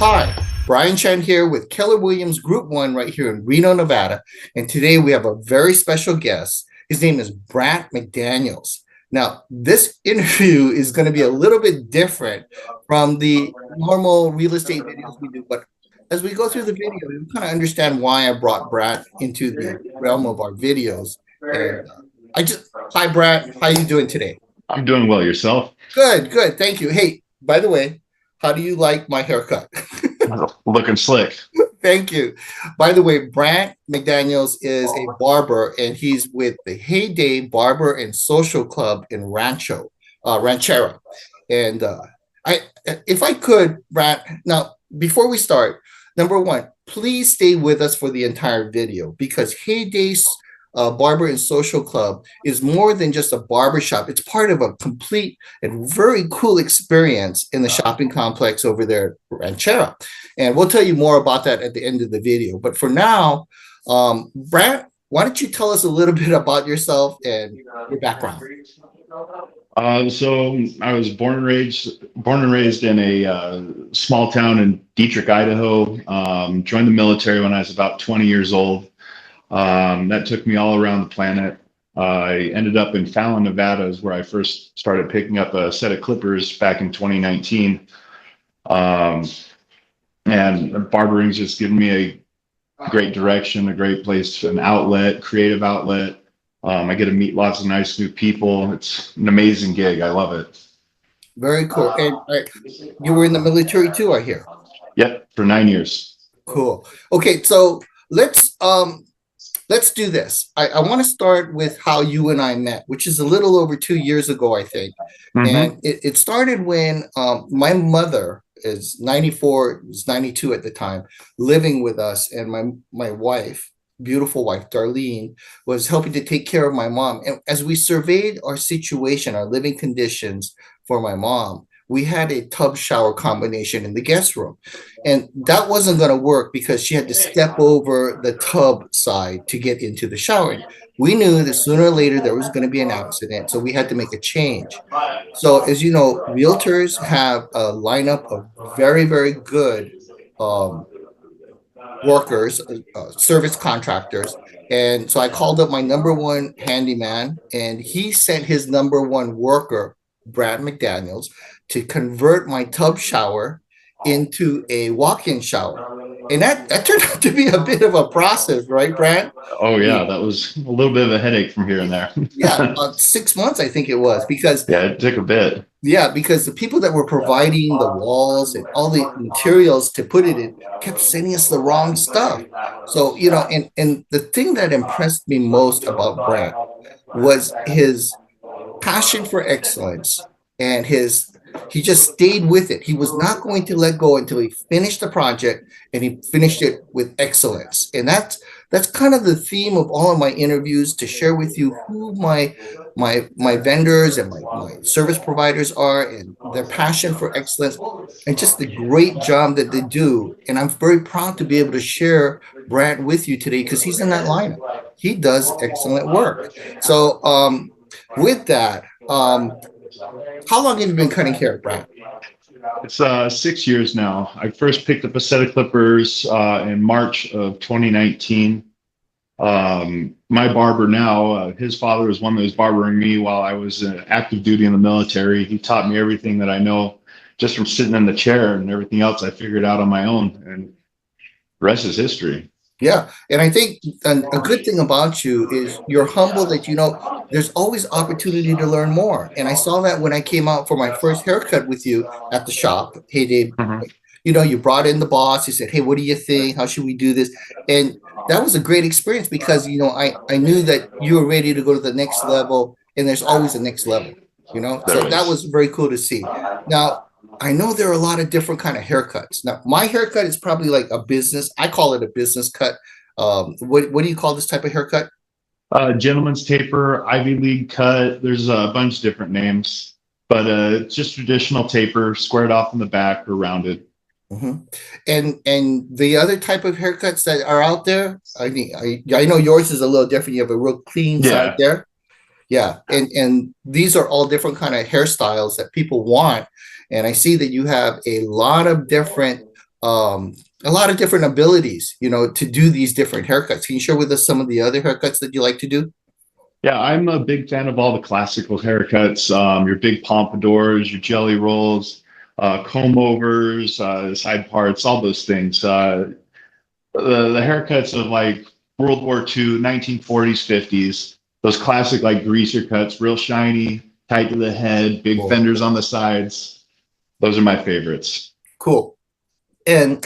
Hi, Brian Chen here with Keller Williams Group 1 right here in Reno, Nevada. And today we have a very special guest. His name is Brant McDaniels. Now, this interview is going to be a little bit different from the normal real estate videos we do, but as we go through the video, you kind of understand why I brought Brant into the realm of our videos. And hi, Brant, how are you doing today? I'm doing well. Yourself? Good, good. Thank you. Hey, by the way, how do you like my haircut? Looking slick. Thank you. By the way, Brant McDaniels is a barber, and he's with the Heyday Barber and Social Club in Ranchera. And I, if I could, Brant. Now, before we start, number one, please stay with us for the entire video because Heyday's Barber and Social Club is more than just a barber shop. It's part of a complete and very cool experience in the shopping complex over there at Ranchera. And we'll tell you more about that at the end of the video. But for now, Brant, why don't you tell us a little bit about yourself and your background? So I was born and raised in a small town in Dietrich, Idaho. Joined the military when I was about 20 years old. That took me all around the planet. I ended up in Fallon, Nevada, is where I first started picking up a set of clippers back in 2019. And barbering's just given me a great direction, a great place, an outlet, creative outlet. I get to meet lots of nice new people. It's an amazing gig. I love it. Very cool. And you were in the military too, I hear. Yep, for 9 years. Cool. Okay, so let's do this. I want to start with how you and I met, which is a little over 2 years ago, I think. Mm-hmm. And it started when my mother is 94, was 92 at the time, living with us, and my wife, beautiful wife, Darlene, was helping to take care of my mom. And as we surveyed our situation, our living conditions for my mom, we had a tub shower combination in the guest room. And that wasn't going to work because she had to step over the tub side to get into the shower. We knew that sooner or later there was going to be an accident, so we had to make a change. So, as you know, realtors have a lineup of very, very good workers, service contractors. And so I called up my number one handyman, and he sent his number one worker, Brant McDaniels, to convert my tub shower into a walk-in shower. And that turned out to be a bit of a process, right, Brant? Oh yeah, that was a little bit of a headache from here and there. Yeah, about 6 months, I think it was, because Yeah, it took a bit. yeah, because the people that were providing the walls and all the materials to put it in kept sending us the wrong stuff. So, you know, and the thing that impressed me most about Brant was his passion for excellence, and he just stayed with it. He was not going to let go until he finished the project, and he finished it with excellence. And that's kind of the theme of all of my interviews, to share with you who my vendors and my service providers are, and their passion for excellence, and just the great job that they do. And I'm very proud to be able to share Brant with you today because he's in that lineup. He does excellent work. So with that, how long have you been cutting hair, Brant? It's 6 years now. I first picked up a set of clippers in March of 2019. My barber now, his father was one that was barbering me while I was active duty in the military. He taught me everything that I know just from sitting in the chair, and everything else I figured out on my own, and the rest is history. Yeah, and I think a good thing about you is you're humble, that you know there's always opportunity to learn more. And I saw that when I came out for my first haircut with you at the shop. Hey, Dave, Mhm. you know, you brought in the boss. He said, "Hey, what do you think? How should we do this?" And that was a great experience because you know I knew that you were ready to go to the next level, and there's always a next level. You know, so There that is. was very cool to see. Now, I know there are a lot of different kind of haircuts. Now, my haircut is probably like a business. I call it a business cut. What do you call this type of haircut? Gentleman's taper, Ivy League cut. There's a bunch of different names, but it's just traditional taper, squared off in the back or rounded. Hmm. And the other type of haircuts that are out there, I mean, I know yours is a little different. You have a real clean side Yeah. there. Yeah, and these are all different kind of hairstyles that people want. And I see that you have a lot of different um, a lot of different abilities, to do these different haircuts. Can you share with us some of the other haircuts that you like to do? Yeah, I'm a big fan of all the classical haircuts, your big pompadours, your jelly rolls, comb overs, side parts, all those things. The haircuts of like World War II, 1940s, 50s, those classic like greaser cuts, real shiny, tight to the head, big Cool. fenders on the sides. Those are my favorites. Cool. And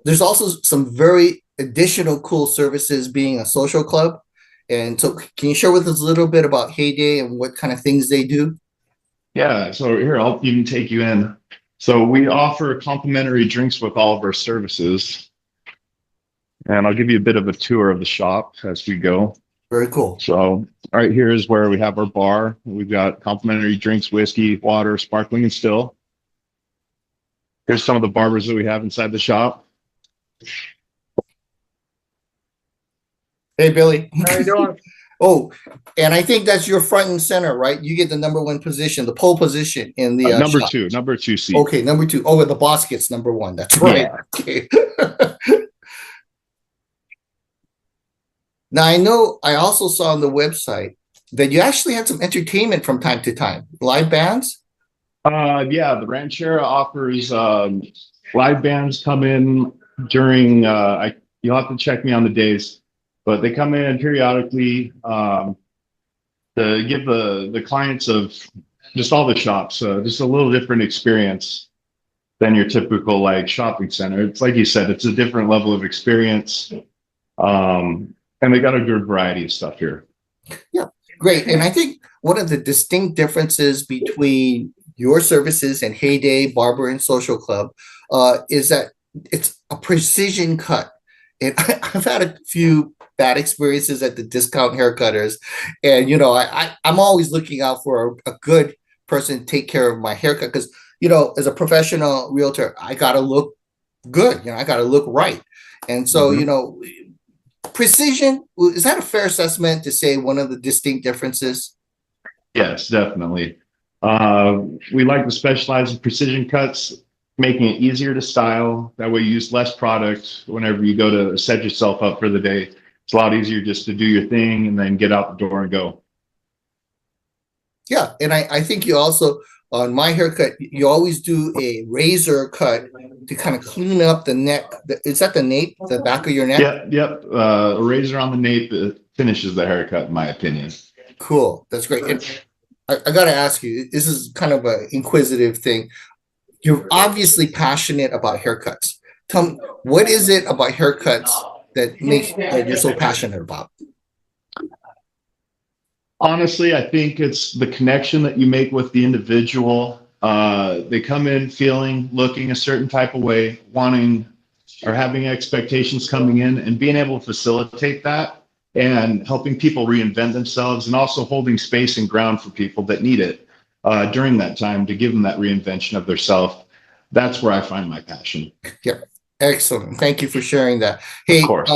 there's also some very additional cool services being a social club. And so, can you share with us a little bit about Heyday and what kind of things they do? Yeah, so here I'll even take you in. So we offer complimentary drinks with all of our services, and I'll give you a bit of a tour of the shop as we go. Very cool. So right here is where we have our bar. We've got complimentary drinks, whiskey, water, sparkling, and still. Here's some of the barbers that we have inside the shop. Hey, Billy. How you doing? Oh, and I think that's your front and center, right? You get the number one position, the pole position in the shop. Number two seat. Okay, number two. Oh, the boss gets number one. That's right. Yeah. Okay. Now, I know I also saw on the website that you actually had some entertainment from time to time, live bands. Yeah, the Ranchera offers live bands come in during you'll have to check me on the days, but they come in periodically to give the clients of just all the shops just a little different experience than your typical like shopping center. It's like you said, it's a different level of experience. And they got a good variety of stuff here. Yeah, great. And I think one of the distinct differences between your services and Heyday Barber and Social Club is that it's a precision cut. And I've had a few bad experiences at the discount haircutters, and I'm always looking out for a good person to take care of my haircut because as a professional realtor, I gotta look good. I gotta look right, and so precision, is that a fair assessment to say one of the distinct differences? Yes, definitely. We like to specialize in precision cuts, making it easier to style. That way you use less product whenever you go to set yourself up for the day. It's a lot easier just to do your thing and then get out the door and go. Yeah, and I think you also, on my haircut, you always do a razor cut to kind of clean up the neck. Is that the nape, the back of your neck? Yep. A razor on the nape finishes the haircut, in my opinion. Cool, that's great. And I got to ask you, this is kind of an inquisitive thing. You're obviously passionate about haircuts. Tell me, what is it about haircuts that you're so passionate about? Honestly, I think it's the connection that you make with the individual. They come in feeling, looking a certain type of way, wanting or having expectations coming in, and being able to facilitate that and helping people reinvent themselves, and also holding space and ground for people that need it during that time to give them that reinvention of their self. That's where I find my passion. Yeah, excellent. Thank you for sharing that. Hey, Of course.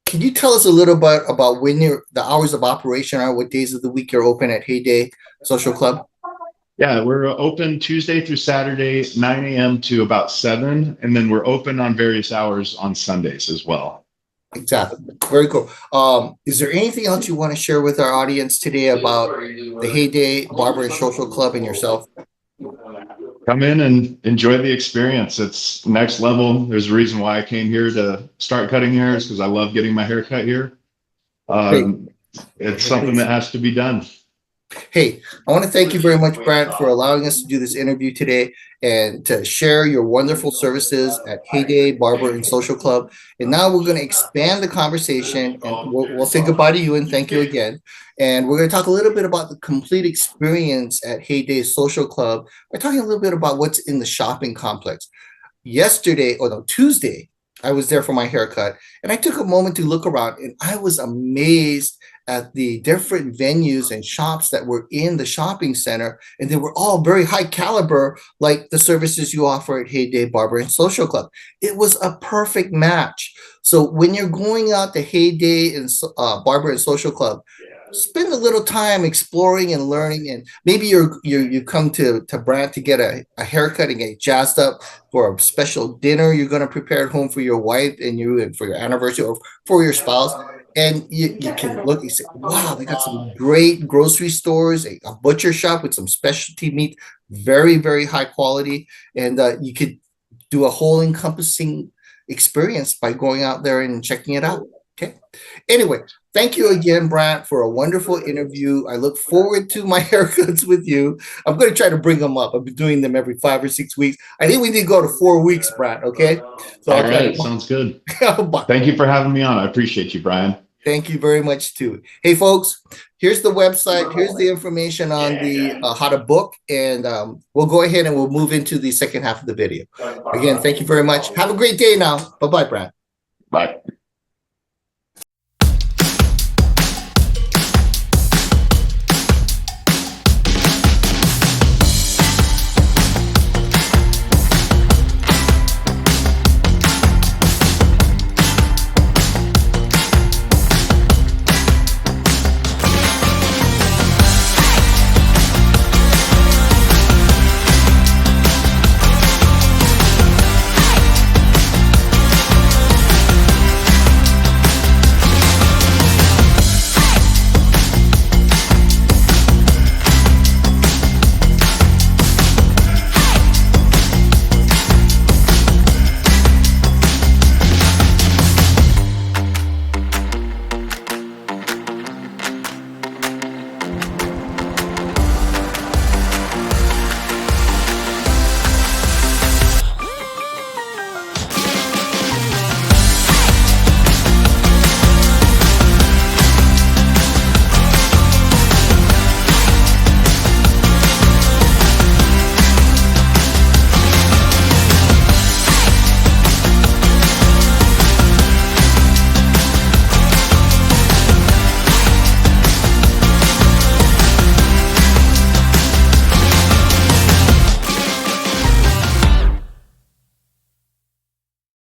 Can you tell us a little bit about when the hours of operation are, what days of the week you're open at Heyday Social Club? Yeah, we're open Tuesday through Saturday, 9 a.m. to about 7, and then we're open on various hours on Sundays as well. Exactly. Very cool. Is there anything else you want to share with our audience today about the Heyday Barber and Social Club and yourself? Come in and enjoy the experience. It's next level. There's a reason why I came here to start cutting hair, is because I love getting my hair cut here. It's something that has to be done. Hey, I want to thank you very much, Brant, for allowing us to do this interview today and to share your wonderful services at Heyday Barber and Social Club. And now we're going to expand the conversation, and we'll say goodbye to you and thank you again. And we're going to talk a little bit about the complete experience at Heyday Social Club. We're talking a little bit about what's in the shopping complex. Tuesday, I was there for my haircut, and I took a moment to look around, and I was amazed at the different venues and shops that were in the shopping center, and they were all very high caliber, like the services you offer at Heyday Barber and Social Club. It was a perfect match. So when you're going out to Heyday and Barber and Social Club, spend a little time exploring and learning, and maybe you come to Brant to get a haircut and get jazzed up for a special dinner you're going to prepare at home for your wife and you and for your anniversary or for your spouse. And you can look and say, wow, they got some great grocery stores, a butcher shop with some specialty meat, very, very high quality. And you could do a whole encompassing experience by going out there and checking it out. Okay. Anyway, thank you again, Brant, for a wonderful interview. I look forward to my haircuts with you. I'm going to try to bring them up. I've been doing them every 5 or 6 weeks. I think we need to go to 4 weeks, Brant. Okay. So All I'll try right, sounds good. Thank you for having me on. I appreciate you, Brian. Thank you very much too. Hey, folks, here's the website. Here's the information on the how to book, and we'll go ahead and we'll move into the second half of the video. Again, thank you very much. Have a great day now. Bye-bye, Brad. Bye.